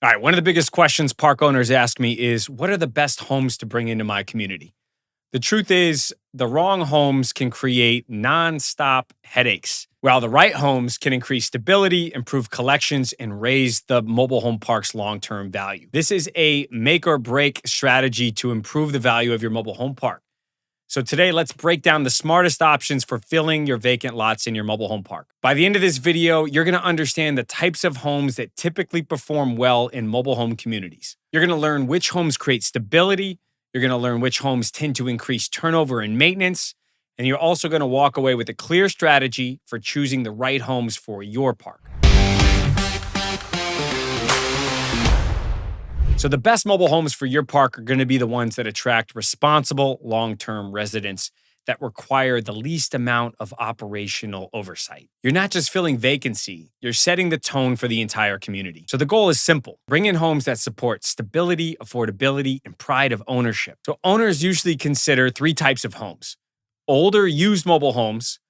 All right, one of the biggest questions park owners ask me is what are the best homes to bring into my community? The truth is, the wrong homes can create nonstop headaches, while the right homes can increase stability, improve collections, and raise the mobile home park's long term value. This is a make or break strategy to improve the value of your mobile home park. So today, let's break down the smartest options for filling your vacant lots in your mobile home park. By the end of this video, you're going to understand the types of homes that typically perform well in mobile home communities. You're going to learn which homes create stability. You're going to learn which homes tend to increase turnover and maintenance. And you're also going to walk away with a clear strategy for choosing the right homes for your park. So the best mobile homes for your park are going to be the ones that attract responsible long-term residents that require the least amount of operational oversight. You're not just filling vacancy, you're setting the tone for the entire community. So the goal is simple. Bring in homes that support stability, affordability, and pride of ownership. So owners usually consider three types of homes: older used mobile homes,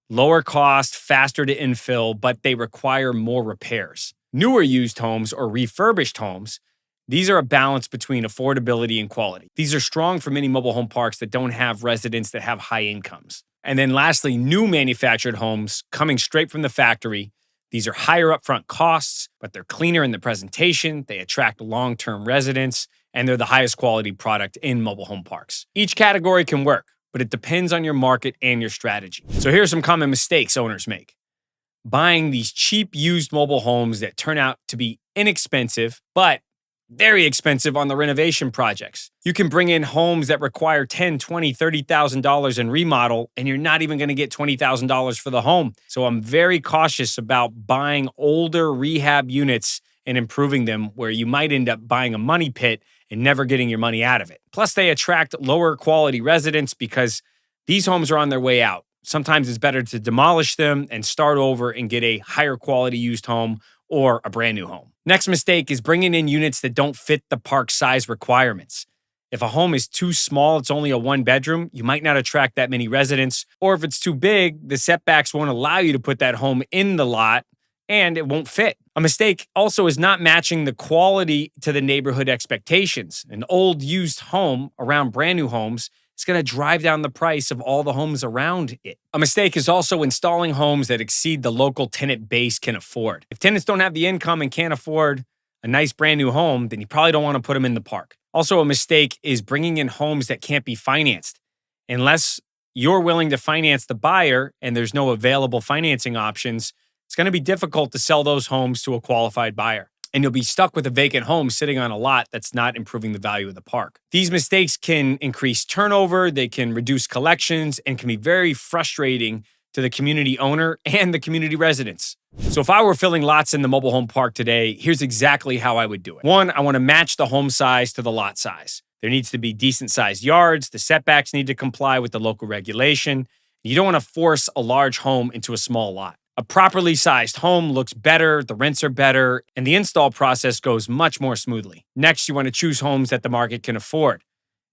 lower cost, faster to infill, but they require more repairs. Newer used homes or refurbished homes. These are a balance between affordability and quality. These are strong for many mobile home parks that don't have residents that have high incomes. And then lastly, new manufactured homes coming straight from the factory. These are higher upfront costs, but they're cleaner in the presentation, they attract long-term residents, and they're the highest quality product in mobile home parks. Each category can work, but it depends on your market and your strategy. So here are some common mistakes owners make. Buying these cheap used mobile homes that turn out to be inexpensive, but very expensive on the renovation projects. You can bring in homes that require $10,000, $20,000, $30,000 in remodel, and you're not even going to get $20,000 for the home. So I'm very cautious about buying older rehab units and improving them where you might end up buying a money pit and never getting your money out of it. Plus, they attract lower quality residents because these homes are on their way out. Sometimes it's better to demolish them and start over and get a higher quality used home or a brand new home. Next mistake is bringing in units that don't fit the park size requirements. If a home is too small, it's only a one bedroom, you might not attract that many residents. Or if it's too big, the setbacks won't allow you to put that home in the lot and it won't fit. A mistake also is not matching the quality to the neighborhood expectations. An old used home around brand new homes is going to drive down the price of all the homes around it. A mistake is also installing homes that exceed the local tenant base can afford. If tenants don't have the income and can't afford a nice brand new home, then you probably don't want to put them in the park. Also, a mistake is bringing in homes that can't be financed. Unless you're willing to finance the buyer and there's no available financing options, it's going to be difficult to sell those homes to a qualified buyer. And you'll be stuck with a vacant home sitting on a lot that's not improving the value of the park. These mistakes can increase turnover, they can reduce collections, and can be very frustrating to the community owner and the community residents. So if I were filling lots in the mobile home park today, here's exactly how I would do it. One, I want to match the home size to the lot size. There needs to be decent sized yards. The setbacks need to comply with the local regulation. You don't want to force a large home into a small lot. A properly sized home looks better, the rents are better, and the install process goes much more smoothly. Next, you want to choose homes that the market can afford.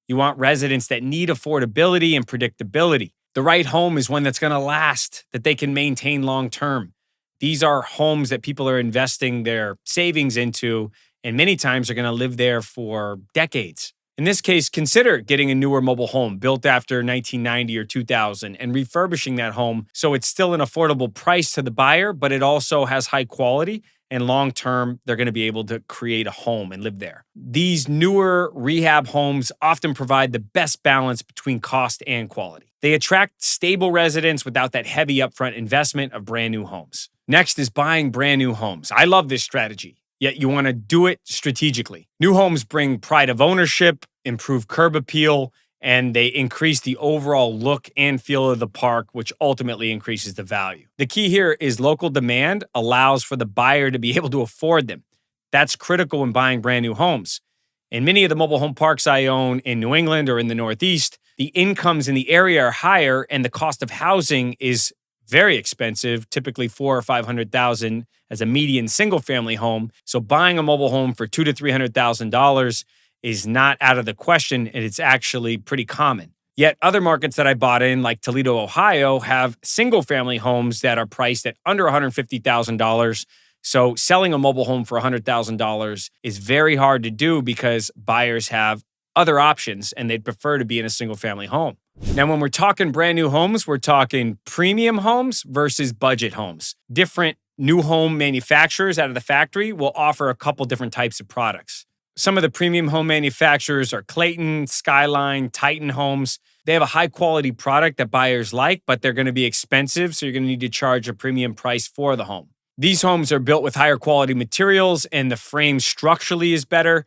You want residents that need affordability and predictability. The right home is one that's going to last, that they can maintain long term. These are homes that people are investing their savings into, and many times are going to live there for decades. In this case, consider getting a newer mobile home built after 1990 or 2000 and refurbishing that home so it's still an affordable price to the buyer, but it also has high quality, and long-term, they're going to be able to create a home and live there. These newer rehab homes often provide the best balance between cost and quality. They attract stable residents without that heavy upfront investment of brand new homes. Next is buying brand new homes. I love this strategy. Yet you want to do it strategically. New homes bring pride of ownership, improve curb appeal, and they increase the overall look and feel of the park, which ultimately increases the value. The key here is local demand allows for the buyer to be able to afford them. That's critical when buying brand new homes. In many of the mobile home parks I own in New England or in the Northeast, the incomes in the area are higher and the cost of housing is very expensive, typically $400,000 or $500,000 as a median single-family home. So buying a mobile home for $200,000 to $300,000 is not out of the question, and it's actually pretty common. Yet other markets that I bought in, like Toledo, Ohio, have single-family homes that are priced at under $150,000 So selling a mobile home for $100,000 is very hard to do because buyers have other options and they'd prefer to be in a single family home. Now, when we're talking brand new homes, we're talking premium homes versus budget homes. Different new home manufacturers out of the factory will offer a couple different types of products. Some of the premium home manufacturers are Clayton, Skyline, Titan Homes. They have a high quality product that buyers like, but they're going to be expensive, so you're going to need to charge a premium price for the home. These homes are built with higher quality materials and the frame structurally is better.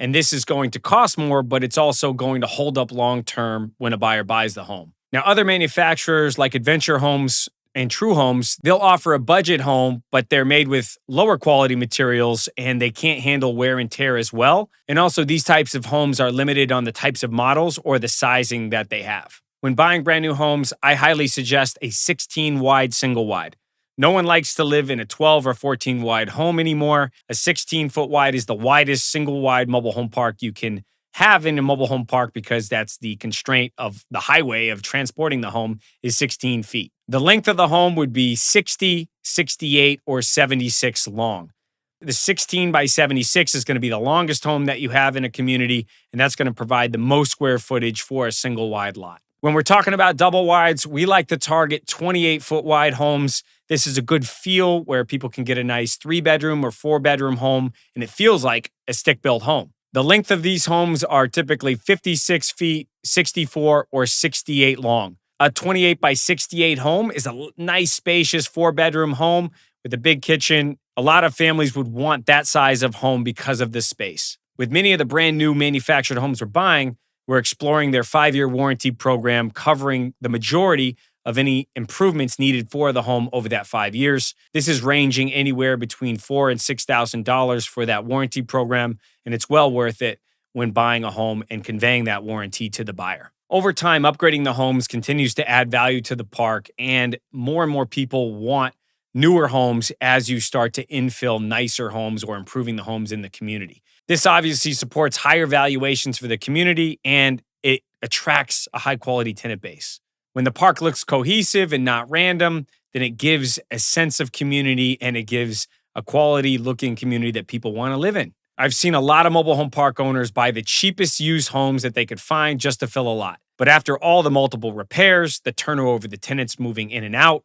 And this is going to cost more, but it's also going to hold up long term when a buyer buys the home. Now, other manufacturers like Adventure Homes and True Homes, they'll offer a budget home, but they're made with lower quality materials and they can't handle wear and tear as well. And also, these types of homes are limited on the types of models or the sizing that they have. When buying brand new homes, I highly suggest a 16 wide single wide. No one likes to live in a 12 or 14 wide home anymore. A 16 foot wide is the widest single wide mobile home park you can have in a mobile home park because that's the constraint of the highway of transporting the home is 16 feet. The length of the home would be 60, 68, or 76 long. The 16 by 76 is going to be the longest home that you have in a community, and that's going to provide the most square footage for a single wide lot. When we're talking about double wides, we like to target 28 foot wide homes. This is a good feel where people can get a nice 3-bedroom or 4-bedroom home, and it feels like a stick-built home. The length of these homes are typically 56 feet, 64, or 68 long. A 28 by 68 home is a nice, spacious 4-bedroom home with a big kitchen. A lot of families would want that size of home because of this space. With many of the brand new manufactured homes we're buying, we're exploring their 5-year warranty program covering the majority of any improvements needed for the home over that 5 years. This is ranging anywhere between $4,000 and $6,000 for that warranty program, and it's well worth it when buying a home and conveying that warranty to the buyer. Over time, upgrading the homes continues to add value to the park, and more people want newer homes as you start to infill nicer homes or improving the homes in the community. This obviously supports higher valuations for the community, and it attracts a high-quality tenant base. When the park looks cohesive and not random, then it gives a sense of community and it gives a quality-looking community that people want to live in. I've seen a lot of mobile home park owners buy the cheapest used homes that they could find just to fill a lot. But after all the multiple repairs, the turnover, the tenants moving in and out,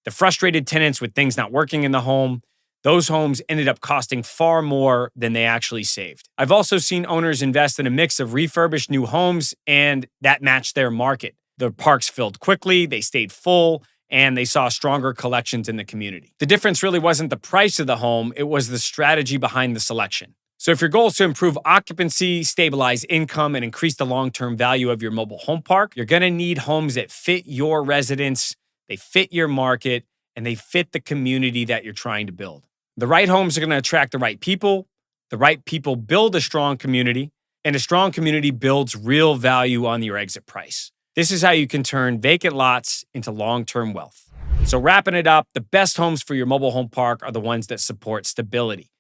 the frustrated tenants with things not working in the home, those homes ended up costing far more than they actually saved. I've also seen owners invest in a mix of refurbished new homes, and that matched their market. The parks filled quickly, they stayed full, and they saw stronger collections in the community. The difference really wasn't the price of the home, it was the strategy behind the selection. So if your goal is to improve occupancy, stabilize income, and increase the long-term value of your mobile home park, you're going to need homes that fit your residents, they fit your market, and they fit the community that you're trying to build. The right homes are going to attract the right people build a strong community, and a strong community builds real value on your exit price. This is how you can turn vacant lots into long-term wealth. So wrapping it up, the best homes for your mobile home park are the ones that support stability.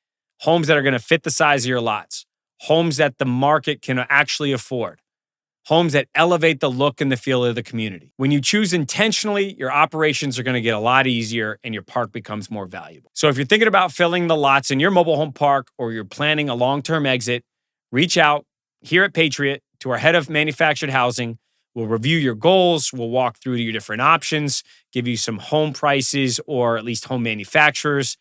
Homes that are going to fit the size of your lots. Homes that the market can actually afford. Homes that elevate the look and the feel of the community. When you choose intentionally, your operations are going to get a lot easier and your park becomes more valuable. So if you're thinking about filling the lots in your mobile home park or you're planning a long-term exit, reach out here at Patriot to our head of manufactured housing. We'll review your goals. We'll walk through your different options, give you some home prices or at least home manufacturers,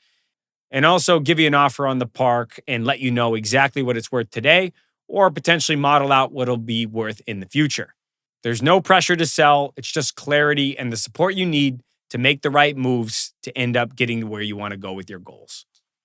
and also give you an offer on the park and let you know exactly what it's worth today or potentially model out what it'll be worth in the future. There's no pressure to sell. It's just clarity and the support you need to make the right moves to end up getting to where you want to go with your goals.